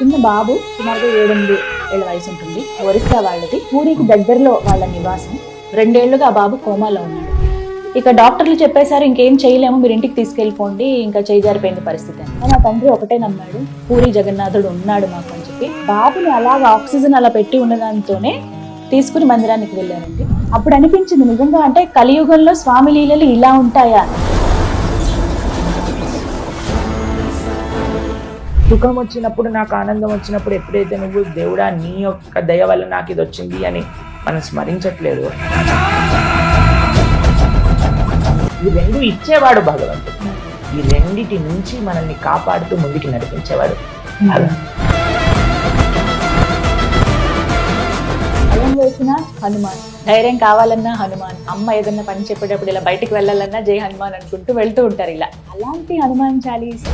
చిన్న బాబు సుమారుగా 7-8 ఏళ్ల వయసు ఉంటుంది. ఒరిస్సా వాళ్ళది. పూరికి దగ్గరలో వాళ్ళ నివాసం. 2 ఏళ్లుగా ఆ బాబు కోమాలో ఉన్నాడు. ఇక డాక్టర్లు చెప్పేశారు ఇంకేం చేయలేము, మీరు ఇంటికి తీసుకెళ్ళిపోండి, ఇంకా చేజారిపోయింది పరిస్థితి అని. నా తండ్రి ఒకటే నమ్మాడు, పూరి జగన్నాథుడు ఉన్నాడు మాకు అని చెప్పి బాబుని అలాగా ఆక్సిజన్ అలా పెట్టి ఉన్నదాంతోనే తీసుకుని మందిరానికి వెళ్ళారండి. అప్పుడు అనిపించింది నిజంగా అంటే కలియుగంలో స్వామి లీలలు ఇలా ఉంటాయా. సుఖం వచ్చినప్పుడు, నాకు ఆనందం వచ్చినప్పుడు ఎప్పుడైతే నువ్వు దేవుడా నీ యొక్క దయ వల్ల నాకు ఇది వచ్చింది అని మనం స్మరించట్లేదు, ఈ రెండు ఇచ్చేవాడు భగవంతుడు. ఈ రెండిటి నుంచి మనల్ని కాపాడుతూ ముందుకు నడిపించేవాడు భయం వేసిన హనుమాన్, ధైర్యం కావాలన్నా హనుమాన్, అమ్మ ఏదన్నా పని చెప్పేటప్పుడు ఇలా బయటికి వెళ్ళాలన్నా జై హనుమాన్ అనుకుంటూ వెళ్తూ ఉంటారు. ఇలా అలాంటి హనుమాన్ చాలీస్.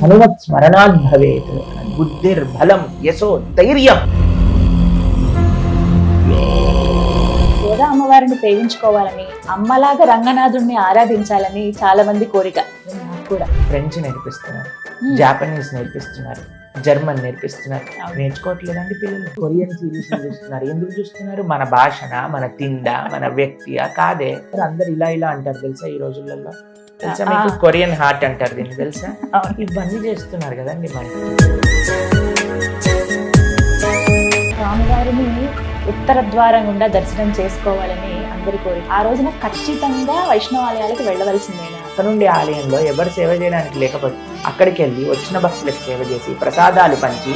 హనుమత్ స్మరణాత్ భవేత్ బుద్ధిర్ బలం యశో ధైర్యం. గోదా అమ్మవారిని ప్రేమించుకోవాలని, అమ్మలాగా రంగనాథుడిని ఆరాధించాలని చాలా మంది కోరిక. నాకు కూడా. ఫ్రెంచ్ నేర్పిస్తున్నారు, జాపనీస్ నేర్పిస్తున్నారు, జర్మన్ నేర్పిస్తున్నారు. నేర్చుకోవట్లేదండి పిల్లలు. కొరియన్ సిరీస్ చూస్తున్నారు. ఎందుకు చూస్తున్నారు? మన భాషన, మన తిండా, మన వ్యక్తియా కాదే. అందరు ఇలా ఇలా అంటారు తెలుసా ఈ రోజులలో. తెలుసా మీకు? కొరియన్ హార్ట్ అంటారు దీన్ని, తెలుసా? ఇవన్నీ చేస్తున్నారు కదండి మన. స్వామివారిని ఉత్తర ద్వారం గుండా దర్శనం చేసుకోవాలని అందరి కోరిక. ఆ రోజున ఖచ్చితంగా వైష్ణవాలయాలకు వెళ్ళవలసిందేనా? అక్కడ నుండి ఆలయంలో ఎవరు సేవ చేయడానికి లేకపోతే అక్కడికి వెళ్ళి వచ్చిన భక్తులకు సేవ చేసి ప్రసాదాలు పంచి